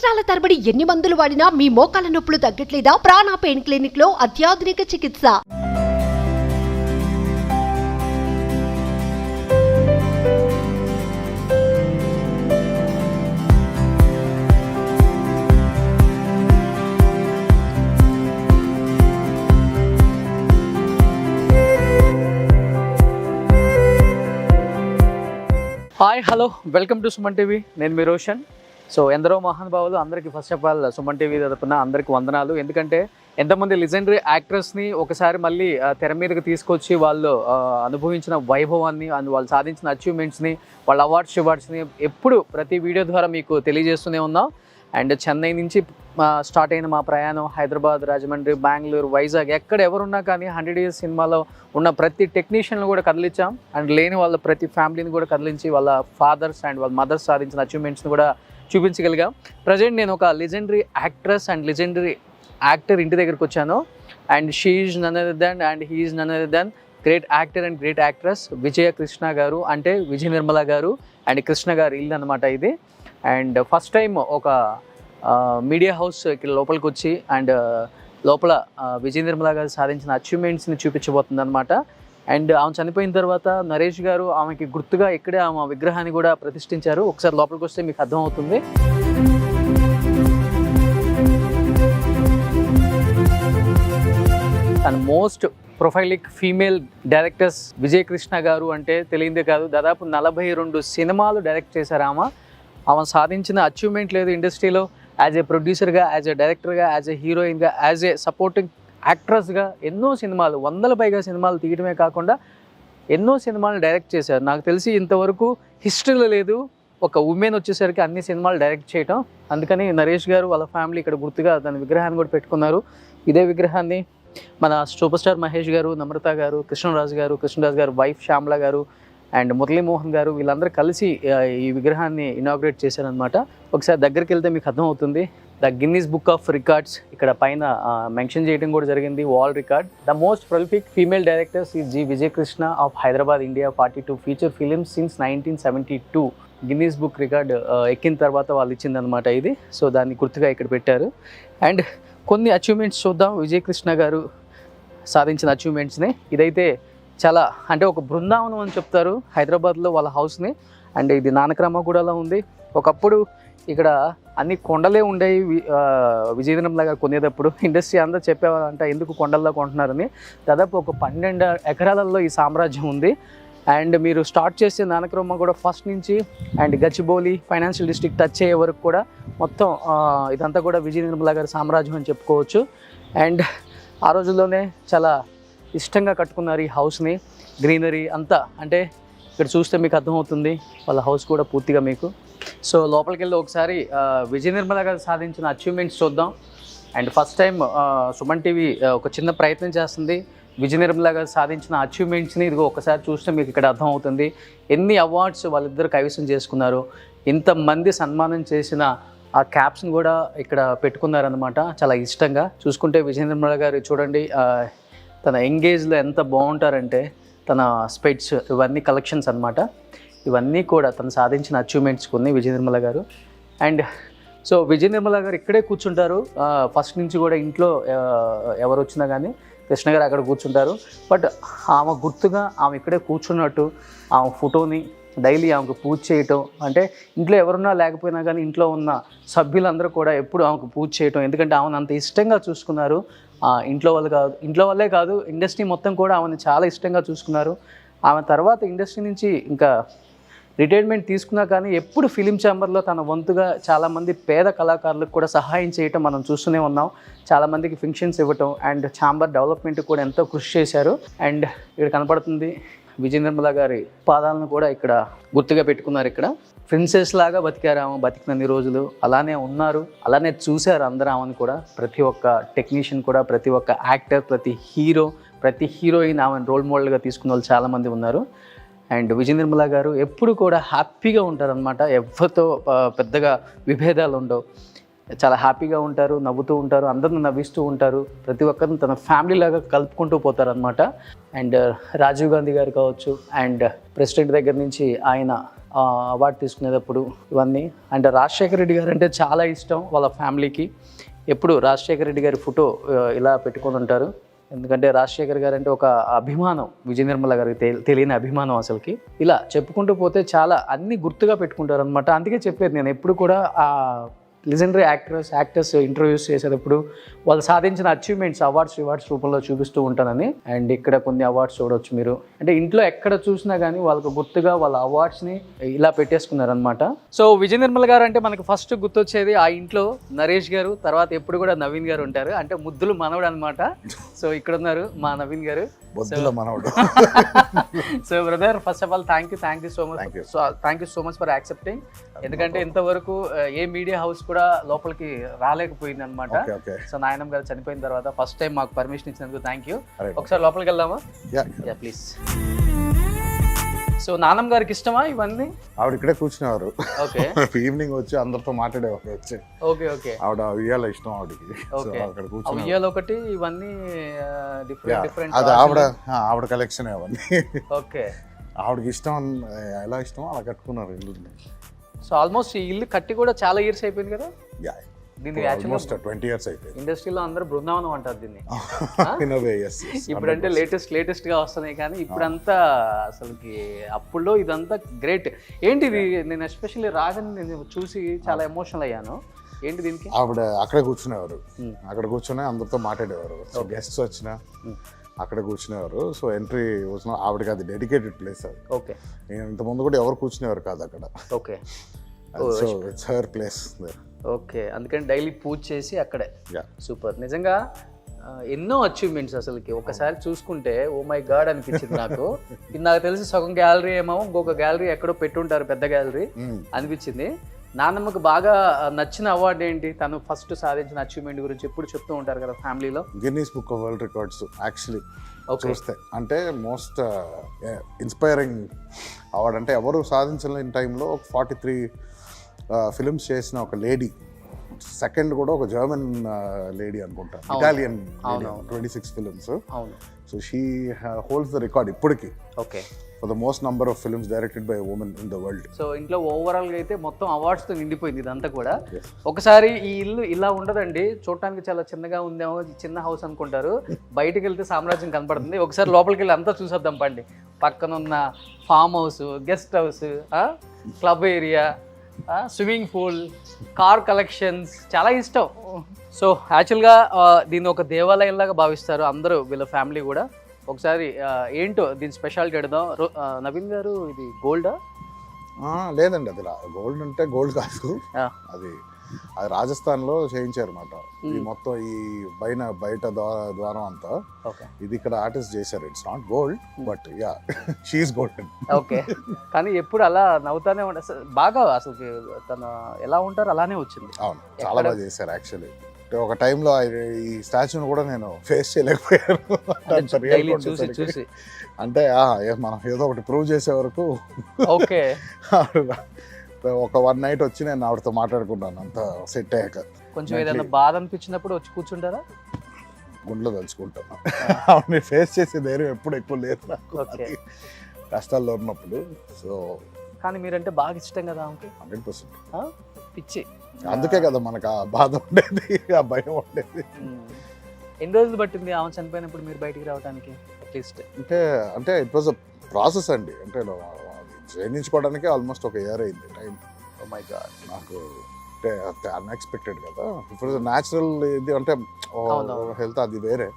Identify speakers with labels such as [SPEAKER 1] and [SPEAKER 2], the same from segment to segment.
[SPEAKER 1] సంవత్సరాల తరబడి ఎన్ని మందులు వాడినా మీ మోకాల నొప్పులు తగ్గట్లేదా? ప్రాణ పెయిన్ క్లినిక్ లో అత్యాధునిక చికిత్స.
[SPEAKER 2] Hi hello welcome to Suman TV. నేను మీ రోషన్. సో ఎందరో మహానుభావులు అందరికీ first of all Suman TV తరపున అందరికీ వందనాలు. ఎందుకంటే ఎంతమంది లెజెండరీ యాక్టర్స్ని ఒకసారి మళ్ళీ తెర మీదకి తీసుకొచ్చి వాళ్ళు అనుభవించిన వైభవాన్ని వాళ్ళు సాధించిన అచీవ్మెంట్స్ని వాళ్ళ అవార్డ్స్ని ఎప్పుడు ప్రతి వీడియో ద్వారా మీకు తెలియజేస్తూనే ఉన్నాం. అండ్ చెన్నై నుంచి స్టార్ట్ అయిన మా ప్రయాణం హైదరాబాద్, రాజమండ్రి, బెంగళూరు, వైజాగ్ ఎక్కడ ఎవరున్నా కానీ 100 Years సినిమాలో ఉన్న ప్రతి టెక్నీషియన్లు కూడా కదిలించాం. అండ్ లేని వాళ్ళ ప్రతి ఫ్యామిలీని కూడా కదిలించి వాళ్ళ ఫాదర్స్ అండ్ వాళ్ళ మదర్స్ సాధించిన అచీవ్మెంట్స్ని కూడా చూపించగలిగాం. ప్రజెంట్ నేను ఒక legendary actress and legendary actor ఇంటి దగ్గరికి వచ్చాను. And she is none other than and he is none other than great actor and great actress Vijaya Krishna garu, అంటే విజయ నిర్మల గారు అండ్ కృష్ణ గారు ఇల్లు అనమాట ఇది. అండ్ ఫస్ట్ టైం ఒక మీడియా హౌస్ ఇక్కడ లోపలికి వచ్చి అండ్ లోపల విజయ నిర్మల గారు సాధించిన అచీవ్మెంట్స్ని చూపించబోతుంది అనమాట. అండ్ ఆమె చనిపోయిన తర్వాత నరేష్ గారు ఆమెకి గుర్తుగా ఇక్కడే ఆమె విగ్రహాన్ని కూడా ప్రతిష్ఠించారు. ఒకసారి లోపలికి వస్తే మీకు అర్థమవుతుంది. అండ్ మోస్ట్ ప్రొఫైలిక్ ఫీమేల్ డైరెక్టర్స్ విజయ కృష్ణ గారు అంటే తెలియదే కాదు, దాదాపు 42 సినిమాలు డైరెక్ట్ చేశారు ఆమె సాధించిన అచీవ్మెంట్ లేదు ఇండస్ట్రీలో. యాజ్ ఏ ప్రొడ్యూసర్గా, యాజ్ ఏ డైరెక్టర్గా, యాజ్ ఏ హీరోయిన్గా, యాజ్ ఏ సపోర్టింగ్ యాక్ట్రెస్గా ఎన్నో సినిమాలు, 100 పైగా సినిమాలు తీయడమే కాకుండా ఎన్నో సినిమాలు డైరెక్ట్ చేశారు. నాకు తెలిసి ఇంతవరకు హిస్టరీలో లేదు ఒక ఉమెన్ వచ్చేసరికి అన్ని సినిమాలు డైరెక్ట్ చేయటం. అందుకని నరేష్ గారు వాళ్ళ ఫ్యామిలీ ఇక్కడ గుర్తుగా దాని విగ్రహాన్ని కూడా పెట్టుకున్నారు. ఇదే విగ్రహాన్ని మన సూపర్ స్టార్ మహేష్ గారు, నమ్రత గారు, కృష్ణరాజు గారు వైఫ్ శ్యామల గారు అండ్ మురళీమోహన్ గారు వీళ్ళందరూ కలిసి ఈ విగ్రహాన్ని ఇనాగ్రేట్ చేశారనమాట. ఒకసారి దగ్గరికి వెళ్తే మీకు అర్థమవుతుంది. The Guinness book of records ఇక్కడ పైన మెన్షన్ చేయడం కూడా జరిగింది, wall record. The most prolific female directors is G Vijaya Krishna of Hyderabad, India. 42 feature films since 1972. Guinness book record ఎక్కిన తర్వాత వాళ్ళు ఇచ్చిందనమాట ఇది. సో దాన్ని గుర్తుగా ఇక్కడ పెట్టారు. అండ్ కొన్ని అచీవ్మెంట్స్ చూద్దాం విజయ కృష్ణ గారు సాధించిన అచీవ్మెంట్స్ని. ఇదైతే చాలా అంటే ఒక బృందావనం అని చెప్తారు హైదరాబాద్లో వాళ్ళ హౌస్ని. అండ్ ఇది నానక్రామగూడలో ఉంది. ఒకప్పుడు ఇక్కడ అన్ని కొండలే ఉండేవి. విజయ నిర్మల గారు కొనేటప్పుడు ఇండస్ట్రీ అంతా చెప్పేవారంట ఎందుకు కొండల్లో కొంటున్నారని. దాదాపు ఒక 12 ఎకరాలలో ఈ సామ్రాజ్యం ఉంది. అండ్ మీరు స్టార్ట్ చేసే నానక్రామగూడ ఫస్ట్ నుంచి and Gachibowli financial district touch అయ్యే వరకు కూడా మొత్తం ఇదంతా కూడా విజయ నిర్మల గారి సామ్రాజ్యం అని చెప్పుకోవచ్చు. అండ్ ఆ రోజుల్లోనే చాలా ఇష్టంగా కట్టుకున్నారు ఈ హౌస్ని. గ్రీనరీ అంతా అంటే ఇక్కడ చూస్తే మీకు అర్థమవుతుంది వాళ్ళ హౌస్ కూడా పూర్తిగా మీకు. సో లోపలికి వెళ్ళి ఒకసారి విజయ నిర్మల గారు సాధించిన అచీవ్మెంట్స్ చూద్దాం. And first time Suman TV ఒక చిన్న ప్రయత్నం చేస్తుంది విజయ నిర్మల గారు సాధించిన అచీవ్మెంట్స్ని. ఇదిగో ఒకసారి చూస్తే మీకు ఇక్కడ అర్థమవుతుంది ఎన్ని అవార్డ్స్ వాళ్ళిద్దరు కైవసం చేసుకున్నారు. ఇంతమంది సన్మానం చేసిన ఆ క్యాప్స్ని కూడా ఇక్కడ పెట్టుకున్నారనమాట చాలా ఇష్టంగా. చూసుకుంటే విజయ నిర్మల గారు చూడండి తన ఎంగేజ్లో ఎంత బాగుంటారంటే తన స్పెట్స్ ఇవన్నీ కలెక్షన్స్ అనమాట. ఇవన్నీ కూడా తను సాధించిన అచీవ్మెంట్స్ కొన్ని విజయ నిర్మల గారు. అండ్ సో విజయ నిర్మల గారు ఇక్కడే కూర్చుంటారు ఫస్ట్ నుంచి కూడా. ఇంట్లో ఎవరు వచ్చినా కానీ కృష్ణ గారు అక్కడ కూర్చుంటారు. బట్ ఆమె గుర్తుగా ఆమె ఇక్కడే కూర్చున్నట్టు ఆమె ఫోటోని డైలీ ఆమెకు పూజ చేయటం, అంటే ఇంట్లో ఎవరున్నా లేకపోయినా కానీ ఇంట్లో ఉన్న సభ్యులందరూ కూడా ఎప్పుడు ఆమెకు పూజ చేయటం. ఎందుకంటే ఆమెను అంత ఇష్టంగా చూసుకున్నారు. ఇంట్లో వాళ్ళే కాదు ఇండస్ట్రీ మొత్తం కూడా ఆమెను చాలా ఇష్టంగా చూసుకున్నారు. ఆమె తర్వాత ఇండస్ట్రీ నుంచి ఇంకా రిటైర్మెంట్ తీసుకున్నా కానీ ఎప్పుడు ఫిలిం ఛాంబర్లో తన వంతుగా చాలామంది పేద కళాకారులకు కూడా సహాయం చేయటం మనం చూస్తూనే ఉన్నాం. చాలామందికి ఫంక్షన్స్ ఇవ్వటం అండ్ ఛాంబర్ డెవలప్మెంట్ కూడా ఎంతో కృషి చేశారు. అండ్ ఇక్కడ కనపడుతుంది విజయ నిర్మల గారి పాదాలను కూడా ఇక్కడ గుర్తుగా పెట్టుకున్నారు. ఇక్కడ ప్రిన్సెస్ లాగా బతికారు ఆమె బతికినన్ని రోజులు. అలానే ఉన్నారు, అలానే చూశారు అందరూ ఆమెను కూడా. ప్రతి ఒక్క టెక్నీషియన్ కూడా, ప్రతి ఒక్క యాక్టర్, ప్రతి హీరో, ప్రతి హీరోయిన్ ఆమెను రోల్ మోడల్గా తీసుకున్న వాళ్ళు చాలామంది ఉన్నారు. అండ్ విజయ నిర్మల గారు ఎప్పుడు కూడా హ్యాపీగా ఉంటారనమాట. ఎవరితో పెద్దగా విభేదాలు ఉండవు. చాలా హ్యాపీగా ఉంటారు, నవ్వుతూ ఉంటారు, అందరిని నవ్విస్తూ ఉంటారు, ప్రతి ఒక్కరిని తన ఫ్యామిలీ లాగా కలుపుకుంటూ పోతారు అనమాట. అండ్ రాజీవ్ గాంధీ గారు కావచ్చు, అండ్ ప్రెసిడెంట్ దగ్గర నుంచి ఆయన అవార్డు తీసుకునేటప్పుడు ఇవన్నీ. అండ్ రాజశేఖర రెడ్డి గారు అంటే చాలా ఇష్టం వాళ్ళ ఫ్యామిలీకి. ఎప్పుడు రాజశేఖర రెడ్డి గారి ఫోటో ఇలా పెట్టుకొని ఉంటారు, ఎందుకంటే రాజశేఖర్ గారు అంటే ఒక అభిమానం, విజయ నిర్మల గారికి తెలియని అభిమానం అసలుకి. ఇలా చెప్పుకుంటూ పోతే చాలా అన్ని గుర్తుగా పెట్టుకుంటారు అనమాట. అందుకే చెప్పేది నేను ఎప్పుడు కూడా ఆ లెజెండరీ యాక్టర్స్ ఇంటర్వ్యూస్ చేసేటప్పుడు వాళ్ళు సాధించిన అచీవ్మెంట్స్ అవార్డ్స్ రూపంలో చూపిస్తూ ఉంటానని. అండ్ ఇక్కడ కొన్ని అవార్డ్స్ చూడవచ్చు మీరు. అంటే ఇంట్లో ఎక్కడ చూసినా కానీ వాళ్ళకు గుర్తుగా వాళ్ళ అవార్డ్స్ని ఇలా పెట్టేసుకున్నారనమాట. సో విజయ నిర్మల గారు అంటే మనకు ఫస్ట్ గుర్తొచ్చేది ఆ ఇంట్లో నరేష్ గారు, తర్వాత ఎప్పుడు కూడా నవీన్ గారు ఉంటారు, అంటే ముద్దులు మనవడు అనమాట. సో ఇక్కడ ఉన్నారు మా నవీన్ గారు. So brother, first of all thank you so much for accepting. ఎందుకంటే ఇంతవరకు ఏ మీడియా హౌస్ కూడా లోపలికి రాలేకపోయింది అనమాట. సో నాయనమ్మ గారు చనిపోయిన తర్వాత ఫస్ట్ టైం మాకు పర్మిషన్ ఇచ్చినందుకు థ్యాంక్ యూ. ఒకసారి లోపలికి వెళ్దామా? Yeah please. సో నాన్నమ్మ గారికి ఇష్టమా ఇవన్నీ?
[SPEAKER 3] ఆవిడ ఇక్కడే కూర్చునేవారు.
[SPEAKER 2] ఓకే.
[SPEAKER 3] ఈవినింగ్ వచ్చి అందరితో మాట్లాడేవారు వచ్చి.
[SPEAKER 2] Okay okay.
[SPEAKER 3] ఆవిడ ఉయ్యాల ఇష్టం ఆవిడకి. అక్కడ కూర్చుని
[SPEAKER 2] ఉయ్యాల ఒకటి, ఇవన్నీ డిఫరెంట్.
[SPEAKER 3] అది ఆవిడ కలెక్షన్ అవన్నీ.
[SPEAKER 2] ఓకే.
[SPEAKER 3] ఆవిడకి ఇష్టం, ఎలా ఇష్టం అలా కట్టుకున్నారు ఇల్లు.
[SPEAKER 2] సో ఆల్మోస్ట్ ఈ ఇల్లు కట్టి కూడా చాలా ఇయర్స్ అయిపోయింది కదా? దీన్ని
[SPEAKER 3] ఆల్మోస్ట్ 20 years అయిపోయింది.
[SPEAKER 2] ఇండస్ట్రీలో అందరూ బృందావనం అంటారు దీన్ని. ఇప్పుడంటే లేటెస్ట్ గా వస్తున్నాయి, కానీ ఇప్పుడంతా అసలుకి అప్పుడులో ఇదంతా గ్రేట్. ఏంటి ఇది? నేను ఎస్పెషల్లీ రాజని నేను చూసి చాలా ఎమోషనల్ అయ్యాను. ఏంటి దీనికి?
[SPEAKER 3] ఆవిడ అక్కడే కూర్చునేవారు, అక్కడ కూర్చొని అందరితో మాట్లాడేవారు. గెస్ట్స్ వచ్చినా అక్కడ కూర్చునేవారు. సో ఎంట్రీ వచ్చిన ఆవిడకి అది డెడికేటెడ్ ప్లేస్ అది.
[SPEAKER 2] ఓకే.
[SPEAKER 3] ఇంతకుముందు కూడా ఎవరు కూర్చునేవారు కాదు అక్కడ.
[SPEAKER 2] Okay.
[SPEAKER 3] So it's her place.
[SPEAKER 2] Okay. అందుకని డైలీ పూజ చేసి అక్కడే. సూపర్. నిజంగా ఎన్నో అచీవ్మెంట్స్ అసలుకి ఒకసారి చూసుకుంటే ఓ మై గాడ్ అనిపించింది నాకు. ఇది నాకు తెలిసి సగం గ్యాలరీ ఏమో, ఇంకొక గ్యాలరీ ఎక్కడో పెట్టుంటారు, పెద్ద గ్యాలరీ అనిపించింది. నాన్నమ్మకు బాగా నచ్చిన అవార్డు ఏంటి? తను ఫస్ట్ సాధించిన అచీవ్మెంట్ గురించి ఎప్పుడు చెప్తూ ఉంటారు కదా ఫ్యామిలీలో.
[SPEAKER 3] Guinness book of world records actually చూస్తే అంటే మోస్ట్ ఇన్స్పైరింగ్ అవార్డు. అంటే ఎవరు సాధించలేని టైంలో ఒక 43 ఫిలిమ్స్ చేసిన ఒక లేడీ, సెకండ్ కూడా ఒక జర్మన్ లేడీ అనుకుంటా, Italian 26 films. So she holds the record ఇప్పటికి.
[SPEAKER 2] Okay.
[SPEAKER 3] For the most number of films directed by women in the world.
[SPEAKER 2] So ఇంట్లో ఓవరాల్ గా అయితే మొత్తం అవార్డ్స్ తో నిండిపోయింది ఇదంతా కూడా. ఒకసారి ఈ ఇల్లు ఇలా ఉండదండి, చూడటానికి చాలా చిన్నగా ఉందేమో, చిన్న హౌస్ అనుకుంటారు, బయటకు వెళ్తే సామ్రాజ్యం కనపడుతుంది. ఒకసారి లోపలికి వెళ్ళి అంతా చూసేద్దాం పండి. పక్కన ఉన్న farm house, guest house, club area, swimming pool, car collections, చాలా ఇష్టం. సో యాక్చువల్గా దీన్ని ఒక దేవాలయంలాగా భావిస్తారు అందరూ, వీళ్ళ ఫ్యామిలీ కూడా. ఒకసారి ఏంటో దీని స్పెషాలిటీ అడుగుదాం. నవీన్ గారు, ఇది గోల్డా?
[SPEAKER 3] లేదండి, అది గోల్డ్ అంటే గోల్డ్ కాదు, అది రాజస్థాన్లో చేయించారు అనమాట. ఈ మొత్తం ఈ బయట ద్వారం అంతా ఇది ఇక్కడ ఆర్టిస్ట్ చేశారు. It's not gold but ya she is gold. Okay.
[SPEAKER 2] కానీ ఎప్పుడు అలా నవ్వుతానే ఉంటారు బాగా. అసలు తను ఎలా ఉంటారు అలానే వచ్చింది.
[SPEAKER 3] అవును, చాలా బాగా చేశారు యాక్చువల్లీ. ఒక టైంలో ఈ స్టాచ్యూని కూడా నేను ఫేస్ చేయలేకపోయాను.
[SPEAKER 2] చూసి
[SPEAKER 3] అంటే మనం ఏదో ఒకటి ప్రూవ్ చేసే వరకు.
[SPEAKER 2] ఓకే.
[SPEAKER 3] ఒక 1 night వచ్చి నేను ఆవిడతో మాట్లాడుకున్నాను అంత సెట్ అయ్యాక.
[SPEAKER 2] కొంచెం ఏదైనా బాధ అనిపించినప్పుడు వచ్చి కూర్చుంటారా?
[SPEAKER 3] గుండెలో తలుచుకుంటాను. ఆవిడని ఫేస్ చేసే ధైర్యం ఎప్పుడు ఎక్కువ లేదు నాకు, కష్టాల్లో ఉన్నప్పుడు. సో
[SPEAKER 2] కానీ మీరంటే బాగా ఇష్టం కదా ఆమెకి?
[SPEAKER 3] 100%
[SPEAKER 2] పిచ్చి.
[SPEAKER 3] అందుకే కదా మనకు ఆ బాధ ఉండేది, ఆ భయం ఉండేది.
[SPEAKER 2] ఎన్ని రోజులు పట్టింది ఆమె చనిపోయినప్పుడు మీరు బయటికి రావడానికి? అట్లీస్ట్
[SPEAKER 3] అంటే ఇట్ వాజ్ అ ప్రాసెస్ అండి. అంటే జయించుకోవడానికి ఆల్మోస్ట్ ఒక ఇయర్ అయింది టైం.
[SPEAKER 2] Oh my god.
[SPEAKER 3] నాకు అంటే అన్ఎక్స్పెక్టెడ్ కదా. ఇప్పుడు న్యాచురల్ ఇది అంటే హెల్త్ అది వేరే.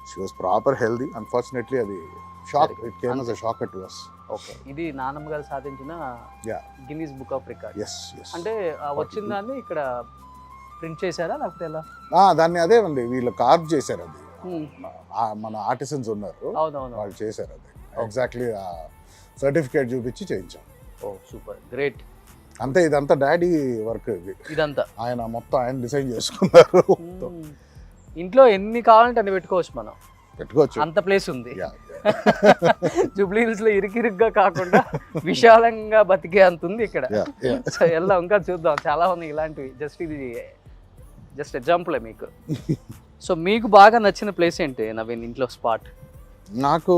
[SPEAKER 3] She was proper healthy. Unfortunately అది shock, it came as a shock to us.
[SPEAKER 2] Okay. ఇది నాన్నమ్మ గారు సాధించిన గిన్నీస్ బుక్ ఆఫ్ రికార్డ్. అంటే వచ్చిన దాన్ని ఇక్కడ ప్రింట్ చేశారా లేకపోతే ఎలా?
[SPEAKER 3] దాన్ని అదే అండి, వీళ్ళు కార్వ్ చేశారు. అది మన ఆర్టిసన్స్ ఉన్నారు, వాళ్ళు చేశారు. అది ఎగ్జాక్ట్లీ సర్టిఫికేట్ చూపించి చేయించాం.
[SPEAKER 2] ఓ సూపర్, గ్రేట్.
[SPEAKER 3] అంతే, ఇదంతా డాడీ వర్క్.
[SPEAKER 2] ఇదంతా
[SPEAKER 3] ఆయన మొత్తం ఆయన డిజైన్ చేసుకున్నారు.
[SPEAKER 2] ఇంట్లో ఎన్ని కావాలంటే అన్ని పెట్టుకోవచ్చు, మనం
[SPEAKER 3] పెట్టుకోవచ్చు,
[SPEAKER 2] అంత ప్లేస్ ఉంది. జూబ్లీ హిల్స్ లో ఇరుకిరుగ్గా కాకుండా విశాలంగా బతికే అంత ఉంది ఇక్కడ. సో వెళ్దాం, ఇంకా చూద్దాం, చాలా ఉన్నాయి ఇలాంటివి. జస్ట్ ఇది జస్ట్ ఎగ్జాంపులే మీకు. సో మీకు బాగా నచ్చిన ప్లేస్ ఏంటి నవీన్ ఇంట్లో స్పాట్?
[SPEAKER 3] నాకు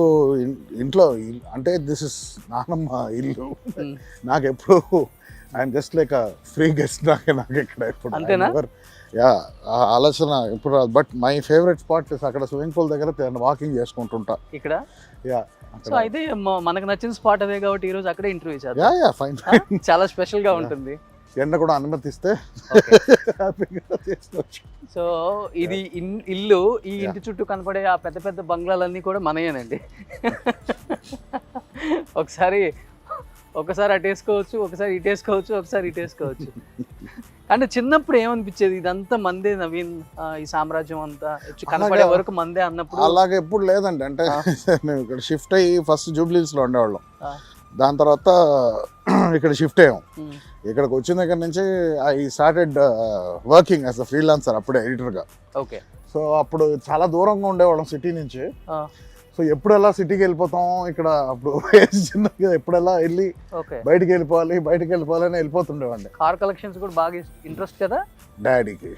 [SPEAKER 3] ఇంట్లో అంటే దిస్ ఇస్ నానమ్మ ఇల్లు. నాకు ఎప్పుడు I'm just like free guest. నాకు ఇక్కడ ఎప్పుడు
[SPEAKER 2] అంతేనా?
[SPEAKER 3] యా ఆలోచన ఇప్పుడు. బట్ మై ఫేవరెట్ స్పాట్ అక్కడ స్విమ్మింగ్ పూల్ దగ్గర వాకింగ్ చేసుకుంటుంటా
[SPEAKER 2] ఇక్కడ.
[SPEAKER 3] యా
[SPEAKER 2] సో అయితే మనకు నచ్చిన స్పాట్ అదే కాబట్టి ఈరోజు అక్కడే ఇంటర్వ్యూ చేద్దాం.
[SPEAKER 3] Yeah yeah fine.
[SPEAKER 2] చాలా స్పెషల్గా ఉంటుంది.
[SPEAKER 3] ఎండ కూడా అనుమతిస్తే హ్యాపీగా చేసుకోవచ్చు.
[SPEAKER 2] సో ఇది ఇల్లు, ఈ ఇంటి చుట్టూ కనపడే ఆ పెద్ద పెద్ద బంగ్లాలన్నీ కూడా మనయేనండి. ఒకసారి అటు వేసుకోవచ్చు, ఒకసారి ఇటు వేసుకోవచ్చు, ఒకసారి ఇటు వేసుకోవచ్చు. అంటే చిన్నప్పుడు ఏమనిపించేది, ఇదంతా మందే నవీన్, ఈ సామ్రాజ్యం అంతా కనపడే వరకు మందే అన్నప్పుడు?
[SPEAKER 3] అలాగే ఎప్పుడు లేదండి. అంటే మేము ఇక్కడ షిఫ్ట్ అయ్యి ఫస్ట్ జూబ్లీహిల్స్లో ఉండేవాళ్ళం. దాని తర్వాత ఇక్కడ షిఫ్ట్ అయ్యాం. ఇక్కడికి వచ్చిన దగ్గర నుంచి I started working as a freelancer, అప్పుడే ఎడిటర్గా.
[SPEAKER 2] ఓకే.
[SPEAKER 3] సో అప్పుడు చాలా దూరంగా ఉండేవాళ్ళం సిటీ నుంచి. సో ఎప్పుడెలా సిటీకి వెళ్ళిపోతాం, ఇక్కడ అప్పుడు చిన్నగా ఎప్పుడెలా వెళ్ళి బయటికి వెళ్ళిపోవాలని వెళ్ళిపోతుండేవాడిని.
[SPEAKER 2] కార్ కలెక్షన్స్ కూడా బాగా ఇంట్రెస్ట్ కదా
[SPEAKER 3] డాడీకి.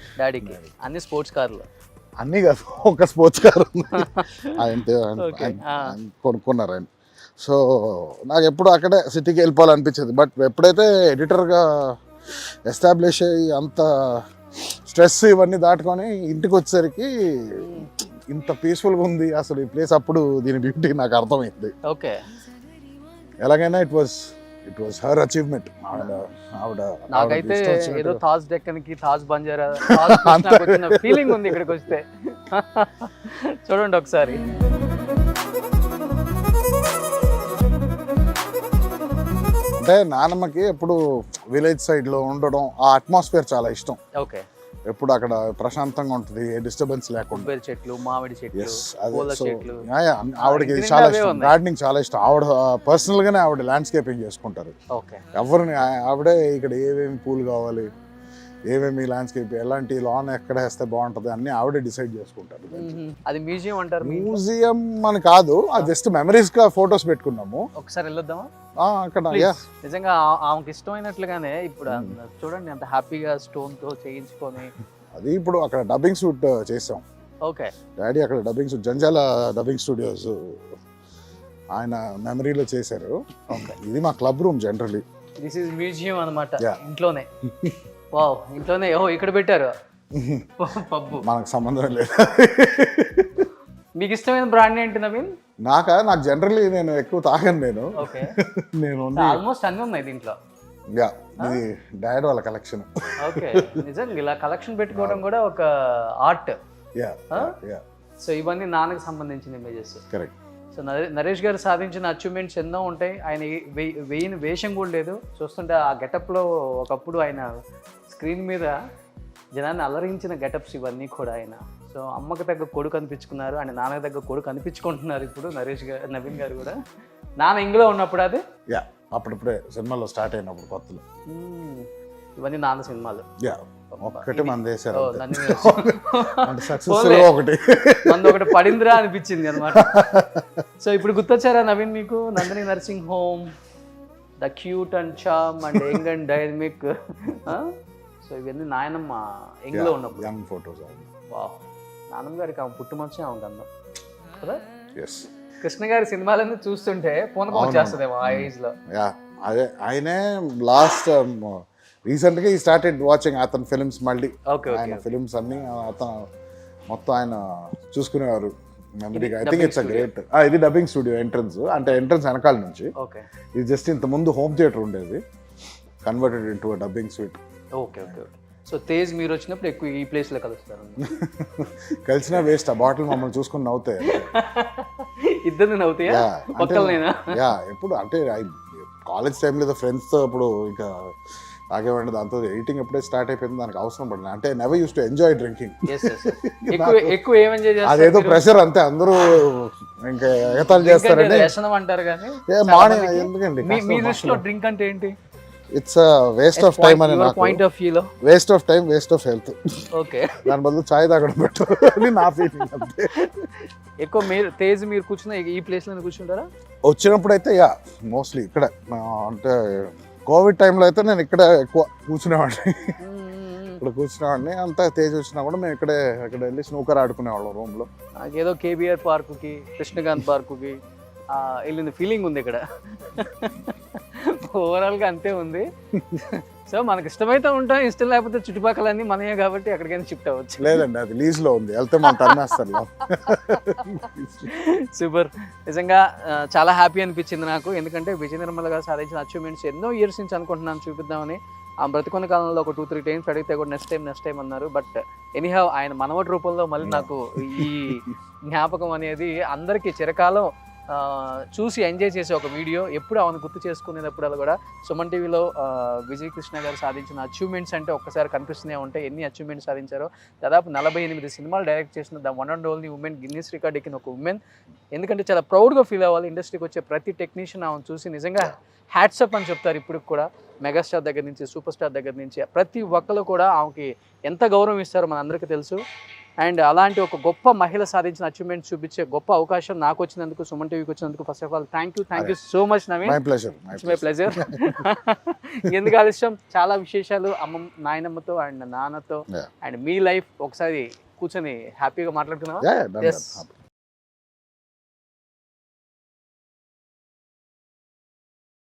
[SPEAKER 2] అన్ని స్పోర్ట్స్ కార్లు?
[SPEAKER 3] అన్నీ కాదు, ఒక స్పోర్ట్స్ కార్ కొనుక్కున్నారు ఆయన. సో నాకు ఎప్పుడు అక్కడే సిటీకి వెళ్ళిపోవాలనిపించేది. బట్ ఎప్పుడైతే ఎడిటర్గా ఎస్టాబ్లిష్ అయ్యి అంత స్ట్రెస్ ఇవన్నీ దాటుకొని ఇంటికి వచ్చేసరికి ఇంత పీస్ఫుల్గా ఉంది అసలు ఈ ప్లేస్. అప్పుడు దీని బ్యూటీ నాకు అర్థమైంది.
[SPEAKER 2] ఓకే.
[SPEAKER 3] ఎలాగైనా ఇట్ వాస్ హర్ అచీవ్మెంట్.
[SPEAKER 2] నాకైతే ఏదో తాజ్ డెక్కన్కి, తాజ్ బంజారా, ఫీలింగ్ ఉంది ఇక్కడికి వస్తే. చూడండి ఒకసారి.
[SPEAKER 3] అంటే నానమ్మకి ఎప్పుడు విలేజ్ సైడ్లో ఉండడం, ఆ అట్మాస్ఫియర్ చాలా ఇష్టం.
[SPEAKER 2] ఓకే.
[SPEAKER 3] ఎప్పుడు అక్కడ ప్రశాంతంగా ఉంటుంది, ఏ డిస్టర్బెన్స్ లేకుండా.
[SPEAKER 2] చెట్లు, మామిడి చెట్లు,
[SPEAKER 3] ఆవిడకి చాలా ఇష్టం, గార్డెనింగ్ చాలా ఇష్టం. ఆవిడ పర్సనల్ గానే ఆవిడ ల్యాండ్స్కేపింగ్ చేసుకుంటారు. ఎవరిని ఆవిడే ఇక్కడ ఏమేమి పూలు కావాలి, ఏమేమి ల్యాండ్స్కేప్, ఎలాంటి లాన్ ఎక్కడ వేస్తే బాగుంటుంది అన్ని ఆవిడే డిసైడ్ చేసుకుంటారు.
[SPEAKER 2] అది మ్యూజియం అంటారు?
[SPEAKER 3] మ్యూజియం అని కాదు, అది జస్ట్ మెమరీస్ గా ఫొటోస్ పెట్టుకున్నాము.
[SPEAKER 2] ఒకసారి వెళ్ళొద్దామా
[SPEAKER 3] అక్కడ?
[SPEAKER 2] నిజంగా ఆమెకి ఇష్టమైనట్లుగానే ఇప్పుడు చూడండి ఎంత హ్యాపీగా స్టోన్ తో చేయించుకొని.
[SPEAKER 3] అది ఇప్పుడు అక్కడ డబ్బింగ్ షూట్ చేసాం.
[SPEAKER 2] ఓకే.
[SPEAKER 3] డాడీ అక్కడ dubbing shoot Janjala dubbing studios ఆయన మెమరీలో చేశారు. ఇది మా club room. Generally
[SPEAKER 2] this is museum అన్నమాట. ఇంట్లోనే. వావ్, ఇంట్లోనే. ఇక్కడ పెట్టారు పబ్బు.
[SPEAKER 3] మనకు సంబంధం లేదు.
[SPEAKER 2] మీకు ఇష్టమైన బ్రాండ్ ఏంటి నవీన్?
[SPEAKER 3] నాకు జనరల్లీ నేను ఎక్కువ తాగను. నేను
[SPEAKER 2] ఆల్మోస్ట్ అన్ని ఉన్నాయి దీంట్లో.
[SPEAKER 3] ఇది డాడీ వాళ్ళ కలెక్షన్.
[SPEAKER 2] ఓకే. నిజంగా ఇలా కలెక్షన్ పెట్టుకోవడం కూడా ఒక ఆర్ట్. సో ఇవన్నీ నాన్నకి సంబంధించిన ఇమేజెస్.
[SPEAKER 3] కరెక్ట్.
[SPEAKER 2] సో నరేష్ గారు సాధించిన అచీవ్మెంట్స్ ఎన్నో ఉంటాయి. ఆయన వేయని వేషం కూడా లేదు. చూస్తుంటే ఆ గెటప్లో ఒకప్పుడు ఆయన స్క్రీన్ మీద జనాన్ని అలరించిన గెటప్స్ ఇవన్నీ కూడా ఆయన. సో అమ్మకి తగ్గ కొడుకు అనిపించుకున్నారు, ఆయన నాన్నకి తగ్గ కొడుకు అనిపించుకుంటున్నారు ఇప్పుడు నవీన్ గారు కూడా. నాన్న ఇంగ్లో ఉన్నప్పుడు అది
[SPEAKER 3] అప్పుడప్పుడే సినిమాలో స్టార్ట్ అయినప్పుడు కొత్తలో
[SPEAKER 2] ఇవన్నీ నాన్న సినిమాలు.
[SPEAKER 3] ఒకటి మందేశారు,
[SPEAKER 2] ఒకటి పడిందిరా అనిపించింది అనమాట. సో ఇప్పుడు గుర్తొచ్చారా నవీన్ మీకు Nandini nursing home, the cute and charm and young and dynamic? So ఇవన్నీ నాయనమ్మ యంగ్లో ఉన్నప్పుడు
[SPEAKER 3] యంగ్ ఫోటోస్.
[SPEAKER 2] వావ్, నాన్నమ్మ గారికి ఆమె పుట్టుమచ్చే ఆమె అందం కదా. కృష్ణ గారి సినిమాలన్నీ చూస్తుంటే పూనకం వచ్చేస్తుందేమో ఆ ఏజ్ లో.
[SPEAKER 3] అదే ఆయనే లాస్ట్ రీసెంట్గా ఈ స్టార్టెడ్ వాచింగ్ అతని ఫిల్మ్స్. మళ్ళీ ఆయన ఫిల్మ్స్ అన్ని అతను మొత్తం ఆయన చూసుకునేవారు మెమరీగా. I think it's a great. ఇది డబ్బింగ్ స్టూడియో ఎంట్రన్స్, అంటే ఎంట్రన్స్ వెనకాల నుంచి. ఇది జస్ట్ ఇంత ముందు హోమ్ థియేటర్ ఉండేది, converted into dubbing suite.
[SPEAKER 2] Okay. So Tej మీరు వచ్చినప్పుడు ఎక్కువ ఈ ప్లేస్ లో కలుస్తారు?
[SPEAKER 3] కలిసినా వేస్ట్, ఆ బాటిల్ మమ్మల్ని చూసుకుని నవ్వుతాయి.
[SPEAKER 2] ఇద్దరు నవ్వుతాయా?
[SPEAKER 3] ఎప్పుడు అంటే కాలేజ్ టైంలో ఏదో ఫ్రెండ్స్తో అప్పుడు ఇంకా తాగేవాడిని. దాంతో ఎడిటింగ్ ఎప్పుడే స్టార్ట్ అయిపోయింది, దానికి అవసరం పడింది. అంటే never use to enjoy drinking. అదేదో ప్రెషర్ అంతే, అందరూ ఇంకా ఎగతాలు చేస్తారండి మార్నింగ్. ఎందుకండి
[SPEAKER 2] మీ దృష్టిలో డ్రింక్ అంటే ఏంటి?
[SPEAKER 3] ఇట్స్ వేస్ట్ ఆఫ్ టైం అని నాకు
[SPEAKER 2] పాయింట్ ఆఫ్ వ్యూలో.
[SPEAKER 3] Waste of time, waste of health.
[SPEAKER 2] Okay.
[SPEAKER 3] దాని బదులు చాయ్ తాగడం బెటర్ అని నా ఫీలింగ్ అంతే.
[SPEAKER 2] ఎక్కువ మీరు కూర్చున్న ఈ ప్లేస్ లో కూర్చుంటారా?
[SPEAKER 3] వచ్చినప్పుడు అయితే మోస్ట్లీ ఇక్కడ. అంటే కోవిడ్ టైంలో అయితే నేను ఇక్కడ ఎక్కువ కూర్చునేవాడిని. ఇక్కడ కూర్చునేవాడిని. అంతా తేజ్ వచ్చినా కూడా మేము అక్కడ వెళ్ళి స్నూకర్ ఆడుకునేవాళ్ళం రూమ్లో.
[SPEAKER 2] నాకేదో కేబీఆర్ పార్కుకి కృష్ణకాంత్ పార్కుకి వెళ్ళిన ఫీలింగ్ ఉంది ఇక్కడ. ఓవరాల్గా అంతే ఉంది. సో మనకి ఇష్టమైతే ఉంటాం, ఇష్టం లేకపోతే చుట్టుపక్కలన్నీ మనయే కాబట్టి ఎక్కడికైనా షిఫ్ట్ అవ్వచ్చు.
[SPEAKER 3] లేదండి, అది లీజ్లో ఉంది, వెళ్తే మనం తరిమేస్తారు.
[SPEAKER 2] సూపర్. నిజంగా చాలా హ్యాపీ అనిపించింది నాకు. ఎందుకంటే విజయ నిర్మల గారు సాధించిన అచీవ్మెంట్స్ ఎన్నో ఇయర్స్ నుంచి అనుకుంటున్నాను చూపిద్దామని. ఆ బ్రతికొన్న కాలంలో ఒక 2-3 టైమ్స్ అడిగితే కూడా నెక్స్ట్ టైం అన్నారు. బట్ ఎనీహౌ ఆయన మనవడి రూపంలో మళ్ళీ నాకు ఈ జ్ఞాపకం అనేది అందరికీ చిరకాలం చూసి ఎంజాయ్ చేసే ఒక వీడియో. ఎప్పుడు ఆమెను గుర్తు చేసుకునేటప్పుడు కూడా సుమన్ టీవీలో విజయ్ కృష్ణ గారు సాధించిన అచీవ్మెంట్స్ అంటే ఒక్కసారి కనిపిస్తూనే ఉంటాయి. ఎన్ని అచీవ్మెంట్స్ సాధించారో, దాదాపు 48 సినిమాలు డైరెక్ట్ చేసిన the one and only women, Guinness record ఎక్కిన ఒక ఉమెన్. ఎందుకంటే చాలా ప్రౌడ్గా ఫీల్ అవ్వాలి. ఇండస్ట్రీకి వచ్చే ప్రతి టెక్నీషియన్ ఆమెను చూసి నిజంగా హ్యాట్సప్ అని చెప్తారు. ఇప్పుడు కూడా మెగాస్టార్ దగ్గర నుంచి సూపర్ స్టార్ దగ్గర నుంచి ప్రతి ఒక్కరు కూడా ఆమెకి ఎంత గౌరవం ఇస్తారో మన అందరికీ తెలుసు. అండ్ అలాంటి ఒక గొప్ప మహిళ సాధించిన అచీవ్మెంట్ చూపించే గొప్ప అవకాశం నాకు వచ్చినందుకు, సుమన్ టీవీకి వచ్చినందుకు first of all thank you so much Naveen. My pleasure. ఎందుకు ఆలస్యం, చాలా విశేషాలు నాయనమ్మతో అండ్ నాన్నతో అండ్ మీ లైఫ్ ఒకసారి కూర్చొని హ్యాపీగా మాట్లాడుకున్నావా?